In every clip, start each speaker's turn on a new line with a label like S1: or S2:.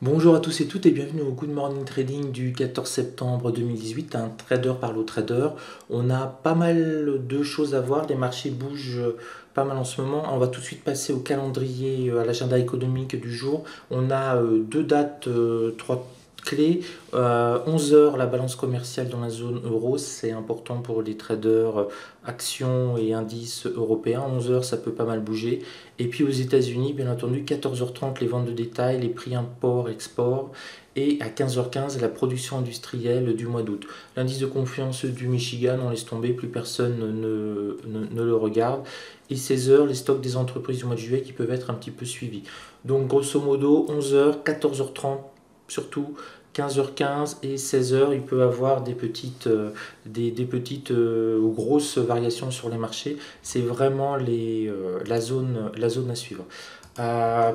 S1: Bonjour à tous et toutes et bienvenue au Good Morning Trading du 14 septembre 2018, un trader parle au trader. On a pas mal de choses à voir, les marchés bougent pas mal en ce moment. On va tout de suite passer au calendrier, à l'agenda économique du jour. On a deux dates, trois clés. 11 heures, la balance commerciale dans la zone euro, c'est important pour les traders actions et indices européens. 11 heures, ça peut pas mal bouger. Et puis aux États-Unis, bien entendu, 14h30, les ventes de détail, les prix import-export. Et à 15h15, la production industrielle du mois d'août. L'indice de confiance du Michigan, on laisse tomber, plus personne ne le regarde. Et 16h, les stocks des entreprises du mois de juillet qui peuvent être un petit peu suivis. Donc grosso modo, 11h, 14h30 surtout, 15h15 et 16h, il peut y avoir des petites ou grosses variations sur les marchés. C'est vraiment la zone à suivre.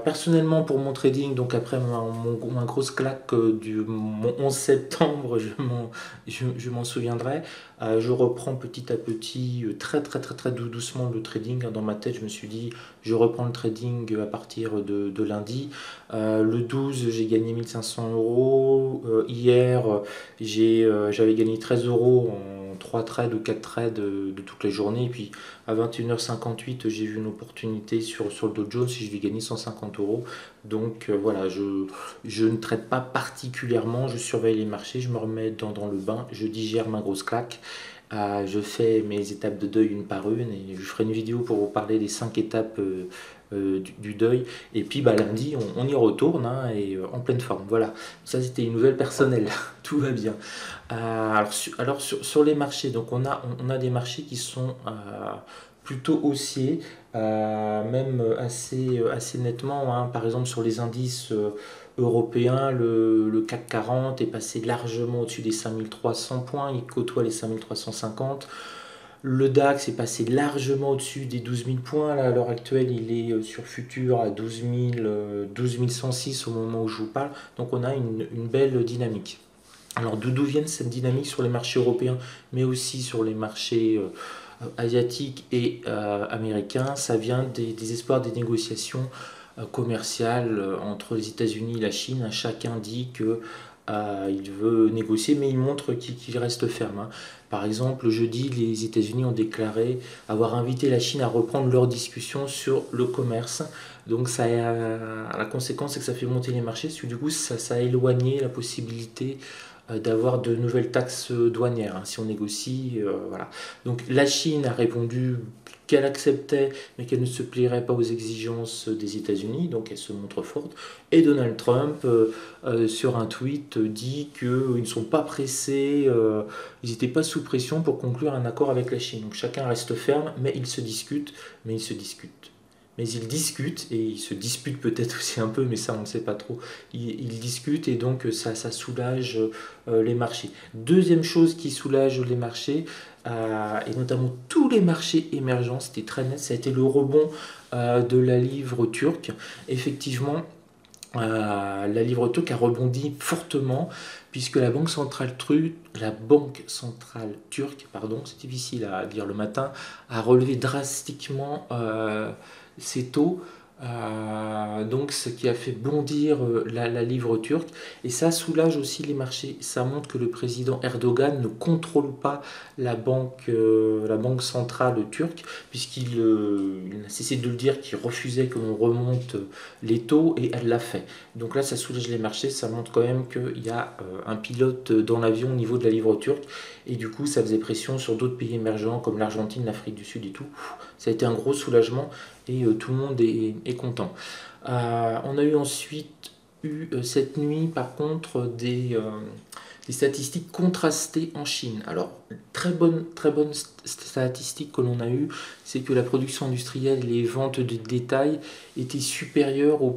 S1: Personnellement, pour mon trading, donc après ma grosse claque mon 11 septembre, je m'en souviendrai. Je reprends petit à petit, très doucement le trading. Dans ma tête, je me suis dit, je reprends le trading à partir de lundi. Le 12, j'ai gagné 1500 euros. Hier, j'avais gagné 13 euros en 3 trades ou 4 trades de toute la journée. Et puis à 21h58, j'ai vu une opportunité sur le Dow Jones et je vais gagner 150 euros. Donc voilà, je ne trade pas particulièrement, je surveille les marchés, je me remets dans le bain, je digère ma grosse claque. Je fais mes étapes de deuil une par une et je ferai une vidéo pour vous parler des 5 étapes du deuil. Et puis lundi, on y retourne hein, et en pleine forme. Voilà, ça c'était une nouvelle personnelle, tout va bien. Sur les marchés, donc on a des marchés qui sont plutôt haussiers, même assez nettement. Hein. Par exemple, sur les indices européens, le CAC 40 est passé largement au-dessus des 5300 points, il côtoie les 5350. Le DAX est passé largement au-dessus des 12 000 points. Là, à l'heure actuelle, il est sur futur à 12 106 au moment où je vous parle. Donc on a une belle dynamique. Alors d'où viennent cette dynamique sur les marchés européens, mais aussi sur les marchés asiatiques et américains? Ça vient des espoirs des négociations commerciales entre les États-Unis et la Chine. Chacun dit que il veut négocier, mais il montre qu'il reste ferme. Hein. Par exemple, jeudi, les États-Unis ont déclaré avoir invité la Chine à reprendre leurs discussions sur le commerce. Donc la conséquence, c'est que ça fait monter les marchés, parce que du coup, ça a éloigné la possibilité d'avoir de nouvelles taxes douanières hein, si on négocie. Voilà. Donc la Chine a répondu qu'elle acceptait, mais qu'elle ne se plierait pas aux exigences des États-Unis, donc elle se montre forte. Et Donald Trump, sur un tweet, dit qu'ils ne sont pas pressés, ils n'étaient pas sous pression pour conclure un accord avec la Chine. Donc chacun reste ferme, mais ils se discutent, mais ils se discutent. Mais ils discutent, et ils se disputent peut-être aussi un peu, mais ça on ne sait pas trop. Ils discutent et donc ça soulage les marchés. Deuxième chose qui soulage les marchés, et notamment tous les marchés émergents, c'était très net, ça a été le rebond de la livre turque. Effectivement, la livre turque a rebondi fortement puisque la banque centrale turque, pardon, c'est difficile à dire le matin, a relevé drastiquement ses taux. Donc ce qui a fait bondir la livre turque et ça soulage aussi les marchés. Ça montre que le président Erdogan ne contrôle pas la banque centrale turque il a cessé de le dire qu'il refusait que l'on remonte les taux et elle l'a fait. Donc là ça soulage les marchés, ça montre quand même qu'il y a un pilote dans l'avion au niveau de la livre turque et du coup ça faisait pression sur d'autres pays émergents comme l'Argentine, l'Afrique du Sud et tout. Ça a été un gros soulagement et tout le monde est content. On a eu ensuite cette nuit par contre des statistiques contrastées en Chine. Alors très bonne statistique que l'on a eue, c'est que la production industrielle et les ventes de détail étaient supérieures aux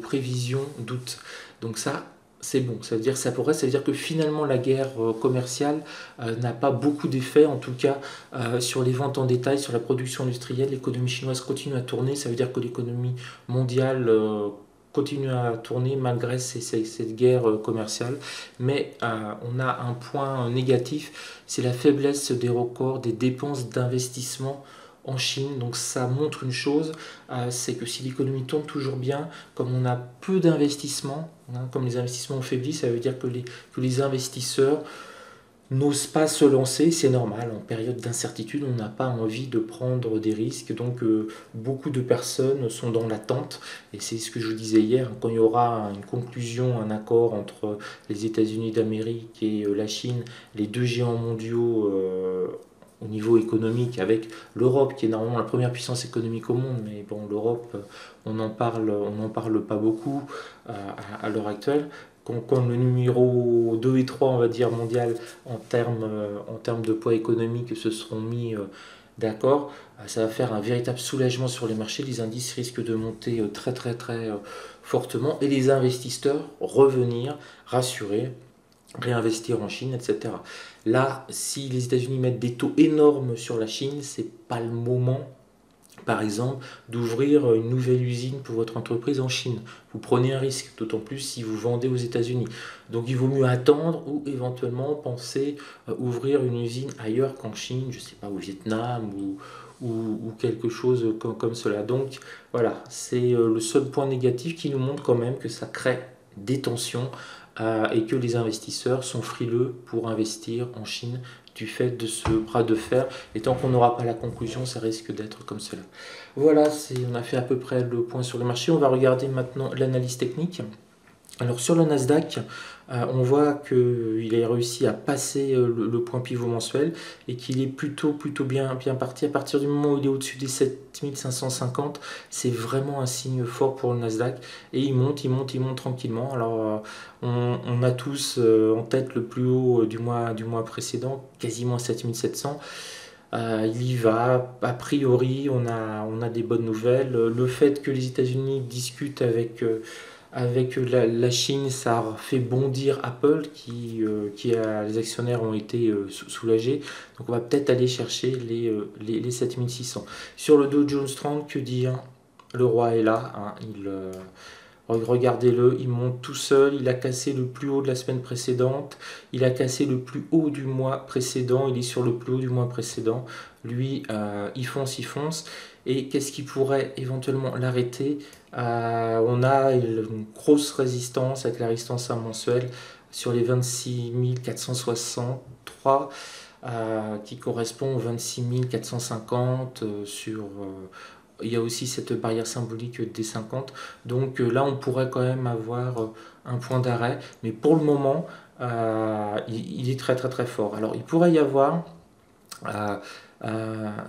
S1: prévisions d'août. Donc ça c'est bon, ça veut dire que finalement la guerre commerciale n'a pas beaucoup d'effet, en tout cas sur les ventes en détail, sur la production industrielle, l'économie chinoise continue à tourner, ça veut dire que l'économie mondiale continue à tourner malgré cette guerre commerciale, mais on a un point négatif, c'est la faiblesse des records des dépenses d'investissement en Chine. Donc ça montre une chose, c'est que si l'économie tourne toujours bien, comme on a peu d'investissements, hein, comme les investissements ont faibli, ça veut dire que les investisseurs n'osent pas se lancer, c'est normal, en période d'incertitude, on n'a pas envie de prendre des risques, donc beaucoup de personnes sont dans l'attente, et c'est ce que je vous disais hier, quand il y aura une conclusion, un accord entre les États-Unis d'Amérique et la Chine, les deux géants mondiaux au niveau économique, avec l'Europe qui est normalement la première puissance économique au monde, mais bon, l'Europe, on n'en parle pas beaucoup à l'heure actuelle. Quand le numéro 2 et 3 on va dire, mondial en termes de poids économique se seront mis d'accord, ça va faire un véritable soulagement sur les marchés. Les indices risquent de monter très très très fortement et les investisseurs revenir rassurés, réinvestir en Chine, etc. Là, si les États-Unis mettent des taux énormes sur la Chine, c'est pas le moment, par exemple, d'ouvrir une nouvelle usine pour votre entreprise en Chine. Vous prenez un risque, d'autant plus si vous vendez aux États-Unis. Donc il vaut mieux attendre ou éventuellement penser ouvrir une usine ailleurs qu'en Chine, je ne sais pas, au Vietnam ou quelque chose comme cela. Donc voilà, c'est le seul point négatif qui nous montre quand même que ça crée des tensions et que les investisseurs sont frileux pour investir en Chine du fait de ce bras de fer. Et tant qu'on n'aura pas la conclusion, ça risque d'être comme cela. Voilà, on a fait à peu près le point sur le marché. On va regarder maintenant l'analyse technique. Alors sur le Nasdaq, on voit qu'il a réussi à passer le point pivot mensuel et qu'il est plutôt bien parti. À partir du moment où il est au-dessus des 7550, c'est vraiment un signe fort pour le Nasdaq. Et il monte tranquillement. Alors on a tous en tête le plus haut du mois précédent, quasiment 7700. Il y va, a priori, on a des bonnes nouvelles. Le fait que les États-Unis discutent avec la Chine, ça a fait bondir Apple, les actionnaires ont été soulagés. Donc on va peut-être aller chercher les 7600. Sur le Dow Jones 30, que dire? Le roi est là, hein, regardez-le, il monte tout seul, il a cassé le plus haut de la semaine précédente, il a cassé le plus haut du mois précédent, il est sur le plus haut du mois précédent. Lui, il fonce. Et qu'est-ce qui pourrait éventuellement l'arrêter? On a une grosse résistance avec la résistance mensuelle sur les 26 463 qui correspond aux 26 450 il y a aussi cette barrière symbolique des 50. Donc là, on pourrait quand même avoir un point d'arrêt. Mais pour le moment, il est très très très fort. Alors il pourrait y avoir,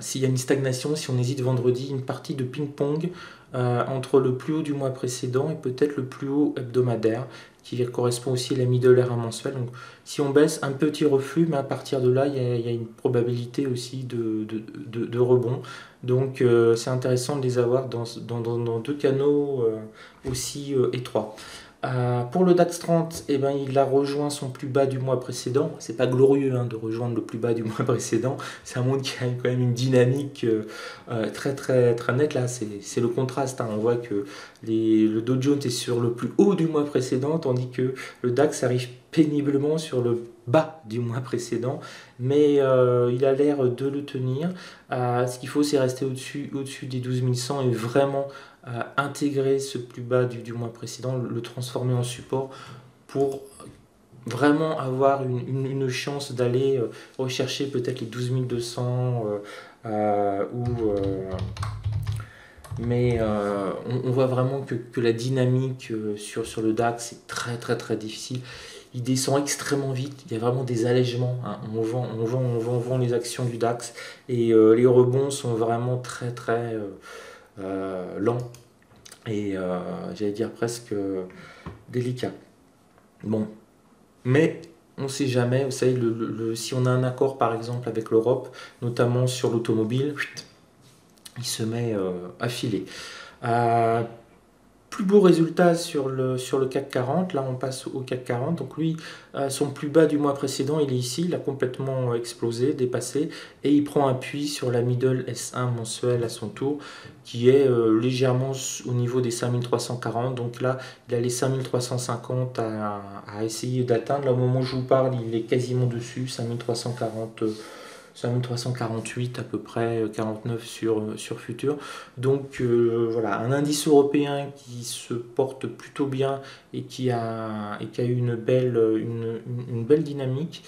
S1: s'il y a une stagnation, si on hésite vendredi, une partie de ping-pong entre le plus haut du mois précédent et peut-être le plus haut hebdomadaire, qui correspond aussi à la middle R1 mensuelle. Donc si on baisse, un petit reflux, mais à partir de là, il y a une probabilité aussi de rebond. Donc c'est intéressant de les avoir dans deux canaux aussi étroits. Pour le DAX 30, eh ben, il a rejoint son plus bas du mois précédent. C'est pas glorieux hein, de rejoindre le plus bas du mois précédent. C'est un monde qui a quand même une dynamique très très très nette. Là, c'est le contraste. Hein. On voit que le Dow Jones est sur le plus haut du mois précédent, tandis que le DAX arrive péniblement sur le bas du mois précédent. Mais il a l'air de le tenir. Ce qu'il faut, c'est rester au-dessus des 12 100 et vraiment intégrer ce plus bas du mois précédent, le transformer en support pour vraiment avoir une chance d'aller rechercher peut-être les 12 200 mais on voit vraiment que la dynamique sur le DAX est très très très difficile. Il descend extrêmement vite, il y a vraiment des allègements, hein. On vend les actions du DAX et les rebonds sont vraiment très très lents et j'allais dire presque délicats. Bon, mais on ne sait jamais, vous savez, si on a un accord par exemple avec l'Europe, notamment sur l'automobile, il se met à filer. Plus beau résultat sur le CAC 40, là on passe au CAC 40, donc lui, son plus bas du mois précédent, il est ici, il a complètement explosé, dépassé, et il prend appui sur la middle S1 mensuelle à son tour, qui est légèrement au niveau des 5340, donc là, il a les 5350 à essayer d'atteindre, là au moment où je vous parle, il est quasiment dessus, 5340 c'est même 348 à peu près, 49 sur futur. Donc voilà, un indice européen qui se porte plutôt bien et qui a eu une belle dynamique.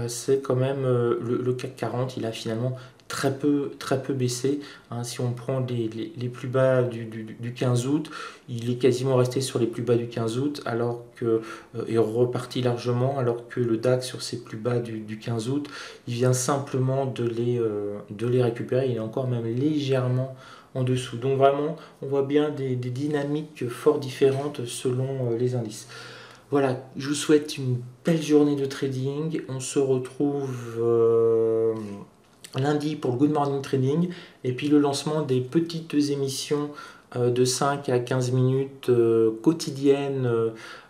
S1: C'est quand même le CAC 40, il a finalement très peu baissé. Hein. Si on prend les plus bas du 15 août, il est quasiment resté sur les plus bas du 15 août, alors que est reparti largement, alors que le DAX sur ses plus bas du 15 août, il vient simplement de les récupérer. Il est encore même légèrement en dessous. Donc vraiment, on voit bien des dynamiques fort différentes selon les indices. Voilà, je vous souhaite une belle journée de trading. On se retrouve lundi pour le Good Morning Trading et puis le lancement des petites émissions de 5 à 15 minutes quotidiennes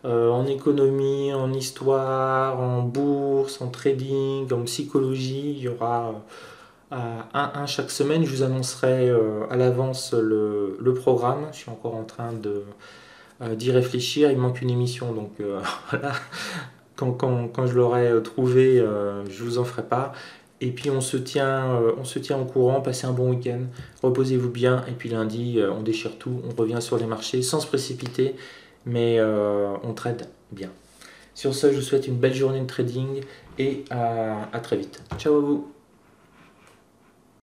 S1: en économie, en histoire, en bourse, en trading, en psychologie. Il y aura un chaque semaine. Je vous annoncerai à l'avance le programme. Je suis encore en train d'y réfléchir. Il manque une émission, donc voilà. Quand je l'aurai trouvé, je vous en ferai part. Et puis on se tient au courant, passez un bon week-end, reposez-vous bien, et puis lundi, on déchire tout, on revient sur les marchés sans se précipiter, mais on trade bien. Sur ce, je vous souhaite une belle journée de trading et à très vite. Ciao à vous!